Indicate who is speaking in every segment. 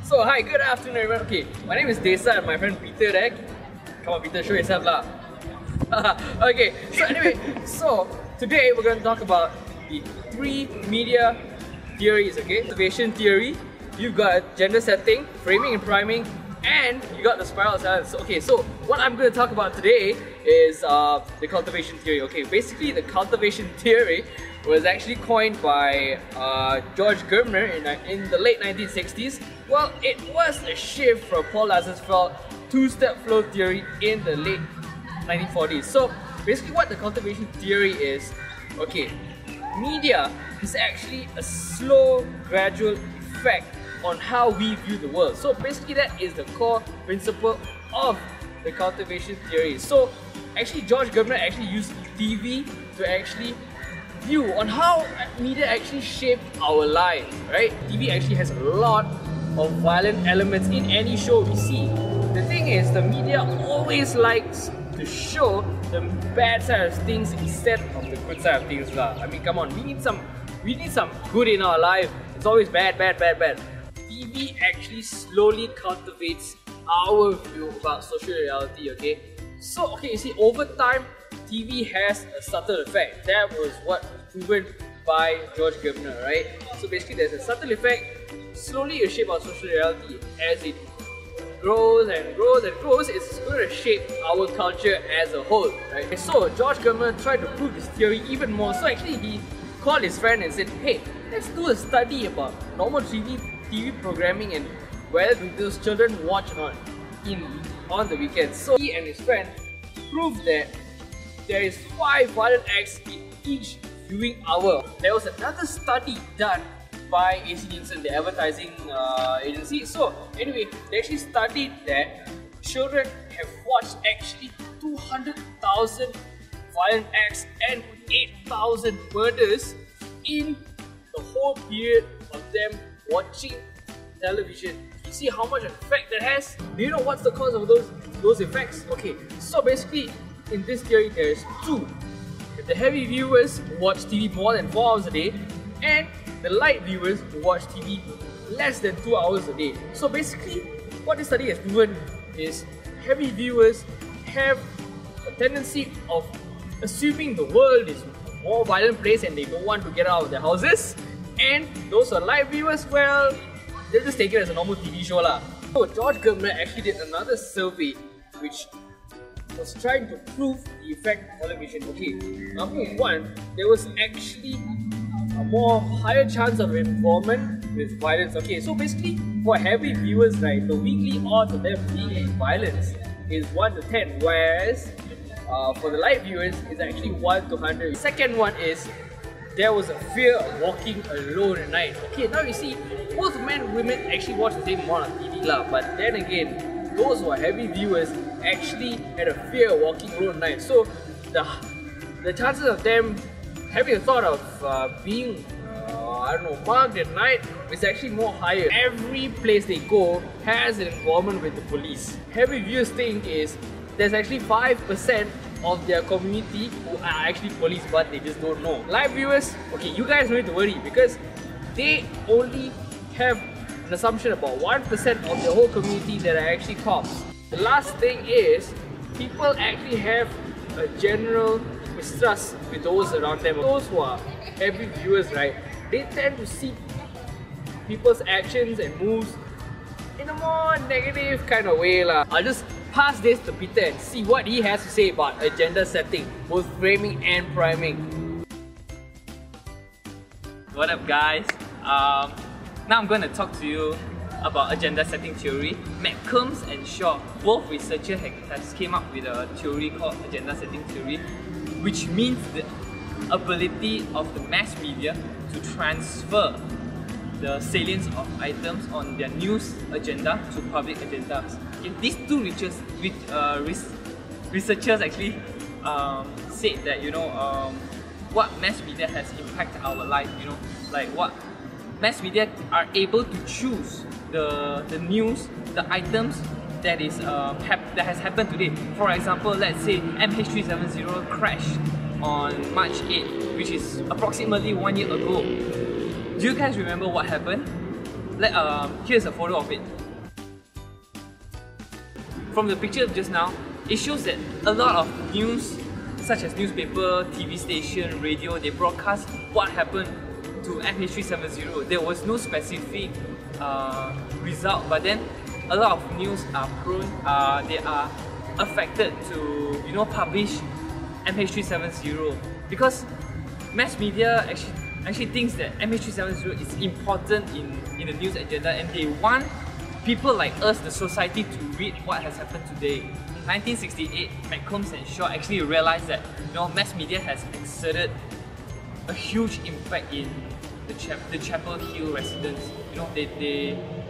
Speaker 1: So hi, good afternoon everyone. Okay, my name is Desa and my friend Peter there. Come on Peter, show yourself lah. Okay, so anyway, today we're going to talk about the three media theories, okay? Cultivation theory, you've got gender setting, framing and priming, and you got the spiral silence. Okay, so what I'm going to talk about today is the cultivation theory. Okay, basically the cultivation theory was actually coined by George Gardner in the late 1960s. Well, it was a shift from Paul Lazarsfeld two-step flow theory in the late 1940s. So basically what the cultivation theory is, okay, media is actually a slow, gradual effect on how we view the world. So basically that is the core principle of the cultivation theory. So actually George Gardner actually used TV to actually view on how media actually shaped our lives, right? TV actually has a lot of violent elements in any show we see. The thing is, the media always likes to show the bad side of things instead of the good side of things lah. I mean, come on, we need some good in our life. It's always bad. TV actually slowly cultivates our view about social reality, okay? So, okay, you see, over time, TV has a subtle effect. That was what was proven by George Gardner, right? So basically, there's a subtle effect. Slowly, you shape our social reality as it grows and grows and grows. It's going to shape our culture as a whole, right? So George Gardner tried to prove this theory even more. So actually, he called his friend and said, "Hey, let's do a study about normal TV programming and whether those children watch or not on the weekends." So he and his friend proved that there is 5 violent acts in each viewing hour. There was another study done by AC Nielsen, the advertising agency. So anyway, they actually studied that children have watched actually 200,000 violent acts and 8,000 murders in the whole period of them watching television. You see how much effect that has? Do you know what's the cause of those effects? Okay, so basically in this theory there's 2. The heavy viewers who watch TV more than 4 hours a day, and the light viewers who watch TV less than 2 hours a day. So basically what this study has proven is heavy viewers have a tendency of assuming the world is a more violent place and they don't want to get out of their houses, and those who are light viewers, well, they'll just take it as a normal TV show lah. So George Gardner actually did another survey which was trying to prove the effect of television. Okay, number 1, there was actually a more higher chance of involvement with violence. Okay, so basically for heavy viewers, right, the weekly odds of them being in violence is 1 to 10, whereas for the light viewers, it's actually 1 to 100. Second one is there was a fear of walking alone at night. Okay, now you see, both men and women actually watch the same amount of TV lah, but then again, those who are heavy viewers actually had a fear of walking alone at night. So the chances of them having a thought of being, I don't know, mugged at night is actually more higher. Every place they go has an involvement with the police. Heavy viewers think is there's actually 5% of their community who are actually police, but they just don't know. Live viewers, okay, you guys don't need to worry because they only have an assumption about 1% of the whole community that are actually cops. The last thing is people actually have a general mistrust with those around them. Those who are heavy viewers, right, they tend to see people's actions and moves in a more negative kind of way lah. I'll just pass this to Peter and see what he has to say about agenda setting, both framing and priming.
Speaker 2: What up guys? Now I'm going to talk to you about agenda setting theory. McCombs and Shaw, both researchers has came up with a theory called agenda setting theory, which means the ability of the mass media to transfer the salience of items on their news agenda to public agendas. These two researchers actually said that, you know, what mass media has impacted our life, you know, like what mass media are able to choose the news, the items that is that has happened today. For example, let's say MH370 crashed on March 8, which is approximately 1 year ago. Do you guys remember what happened? Here's a photo of it. From the picture just now, it shows that a lot of news, such as newspaper, TV station, radio, they broadcast what happened to MH370. There was no specific result, but then a lot of news are prone, they are affected to publish MH370 because mass media actually thinks that MH370 is important in the news agenda, and they want people like us, the society, to read what has happened today. 1968, McCombs and Shaw actually realized that mass media has exerted a huge impact in the Chapel Hill residents.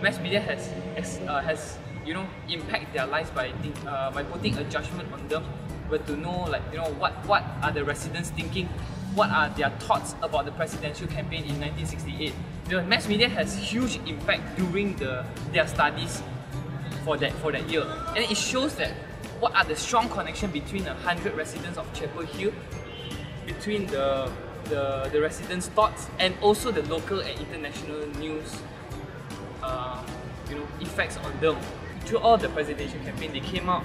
Speaker 2: Mass media has impact their lives by putting a judgment on them, but to know what are the residents thinking, what are their thoughts about the presidential campaign in 1968. Mass media has huge impact during their studies for that year, and it shows that what are the strong connection between 100 residents of Chapel Hill, between the residents' thoughts and also the local and international news effects on them. Through all the presidential campaign, they came out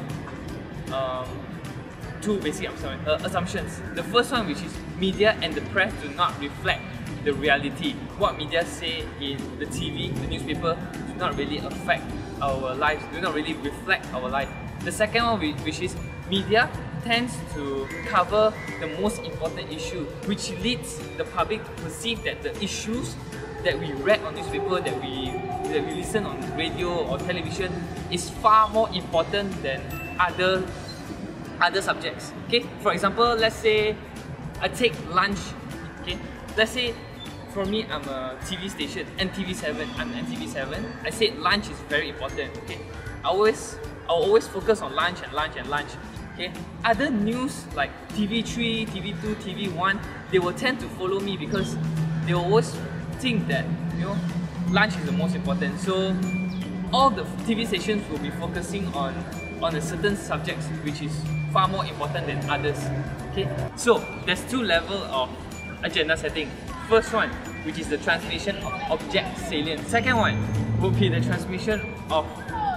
Speaker 2: two basic assumptions. The first one, which is media and the press do not reflect the reality. What media say in the TV, the newspaper, do not really affect our lives, do not really reflect our life. The second one, which is media tends to cover the most important issue, which leads the public to perceive that the issues that we read on newspaper, that we listen on radio or television, is far more important than other subjects. Okay, for example, let's say I take lunch. Okay, let's say for me, I'm a TV station, NTV7. I'm NTV7. I said lunch is very important. Okay, I'll always focus on lunch and lunch and lunch. Okay, other news like TV3, TV2, TV1, they will tend to follow me because they always think that lunch is the most important. So all the TV stations will be focusing on a certain subjects which is far more important than others. Okay, so there's two levels of agenda setting. First one, which is the transmission of object salience. Second one will be the transmission of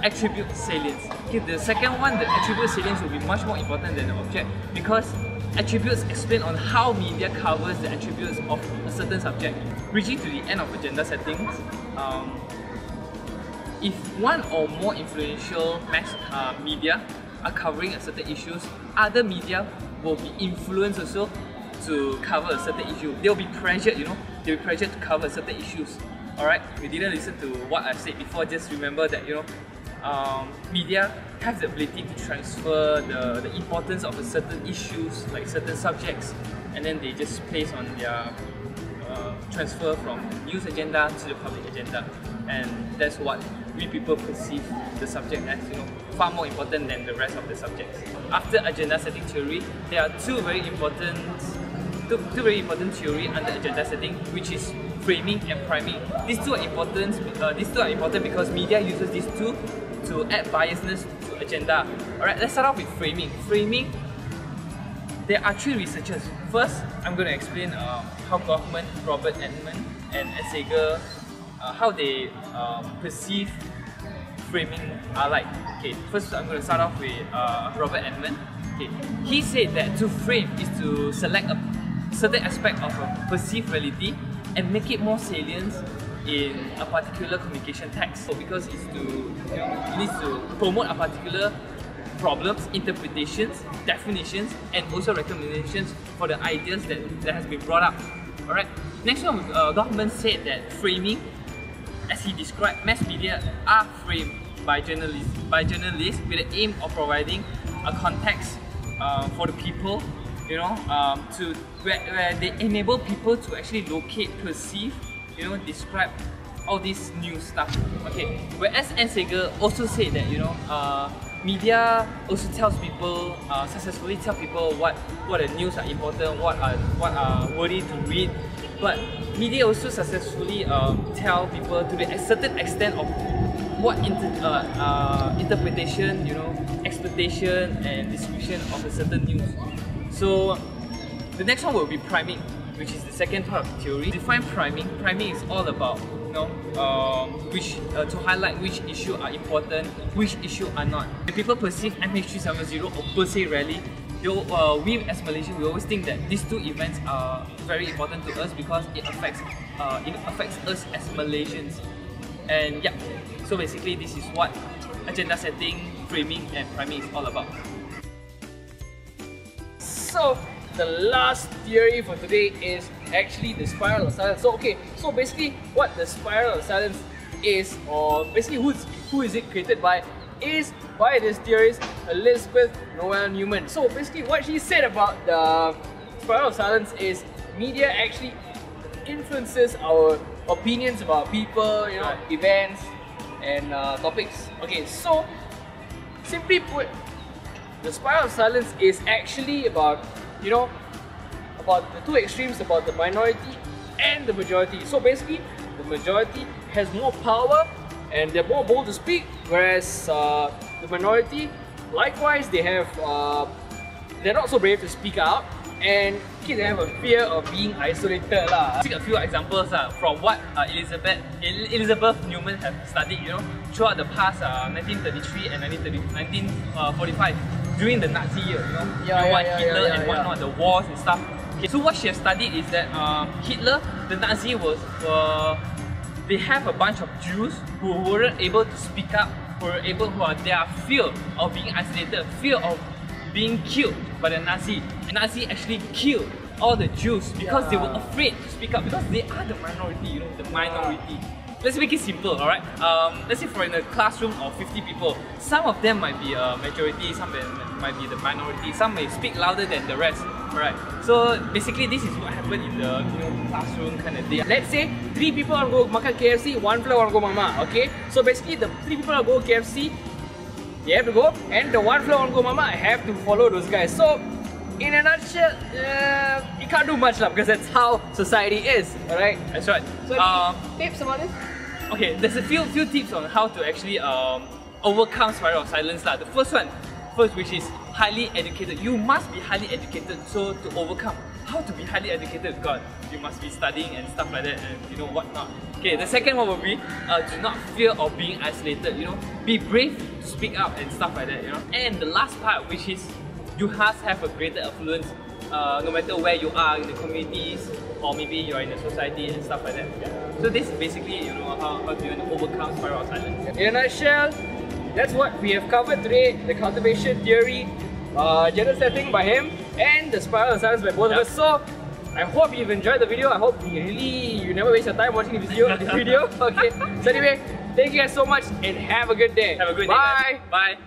Speaker 2: attribute salience. Okay, the second one, the attribute salience, will be much more important than the object because attributes explain on how media covers the attributes of a certain subject. Reaching to the end of agenda settings, if one or more influential mass media are covering a certain issues, other media will be influenced also to cover a certain issue. They'll be pressured, they'll be pressured to cover certain issues. Alright, if you didn't listen to what I've said before, just remember that media have the ability to transfer the importance of a certain issues, like certain subjects, and then they just place on their transfer from news agenda to the public agenda, and that's what we people perceive the subject as far more important than the rest of the subjects. After agenda setting theory, there are two very important theory under agenda setting, which is framing and priming. These two are important. Because media uses these two to add biasness to agenda. Alright, let's start off with framing. Framing, there are three researchers. First, I'm going to explain how Goffman, Robert Edmond, and Sager, how they perceive framing are like. Okay, first I'm going to start off with Robert Edmond. Okay, he said that to frame is to select a certain aspect of a perceived reality and make it more salient in a particular communication text. So because it's it needs to promote a particular problems, interpretations, definitions, and also recommendations for the ideas that has been brought up. Alright. Next one, Goffman said that framing, as he described, mass media are framed by journalists with the aim of providing a context for the people, to where they enable people to actually locate, perceive, describe all this new stuff. Okay. Whereas Sager also said that media also tells people, successfully tell people what the news are important, what are worthy to read. But media also successfully tell people to a certain extent of what interpretation, exploitation and distribution of a certain news. So the next one will be priming, which is the second part of the theory. To define priming, priming is all about to highlight which issue are important, which issue are not. When people perceive MH370 or per se rally, we as Malaysians, we always think that these two events are very important to us because it affects us as Malaysians. And yeah, so basically this is what agenda setting, framing and priming is all about.
Speaker 1: So the last theory for today is actually the spiral of silence. So basically what the spiral of silence is, or basically who is it created by, is by this theorist Elizabeth Noel Newman. So basically what she said about the spiral of silence is media actually influences our opinions about people, events and topics. Okay, so simply put, the spiral of silence is actually about about the two extremes, about the minority and the majority. So basically the majority has more power and they're more bold to speak, whereas the minority, likewise, they're not so brave to speak out, and they have a fear of being isolated lah.
Speaker 2: Take a few examples from what Elizabeth Newman have studied, throughout the past 1933 and 1945 during the Nazi year, Hitler and whatnot, the wars and stuff. Okay, so what she has studied is that Hitler, the Nazi they have a bunch of Jews who weren't able to speak up, they are fear of being isolated, fear of being killed by the Nazi. The Nazi actually killed all the Jews because they were afraid to speak up, because they are the minority, the minority. Let's make it simple, alright? Let's say in a classroom of 50 people, some of them might be a majority, some might be the minority, some may speak louder than the rest, alright? So basically this is what happened in the classroom kind of thing.
Speaker 1: Let's say 3 people want to go makan KFC, 1 fella want to go mama, okay? So basically the 3 people want to go KFC, they have to go, and the 1 fella want to go mama have to follow those guys. So in a nutshell, you can't do much because that's how society is, alright?
Speaker 2: That's right.
Speaker 1: So tips about this?
Speaker 2: Okay, there's a few tips on how to actually overcome spiral of silence. The first, which is highly educated. You must be highly educated so to overcome. How to be highly educated? God, you must be studying and stuff like that and whatnot. Okay, the second one will be do not fear of being isolated. Be brave to speak up and stuff like that. And the last part, which is you must have a greater influence no matter where you are in the communities, or maybe you're in the society and stuff like that. So this is basically how do you overcome spiral of silence.
Speaker 1: In a nutshell, that's what we have covered today. The cultivation theory, gender setting by him, and the spiral of silence by both of us. So I hope you've enjoyed the video. I hope you never waste your time watching this video. Okay. So anyway, thank you guys so much and have a good day.
Speaker 2: Have a good day.
Speaker 1: Bye.
Speaker 2: Bye.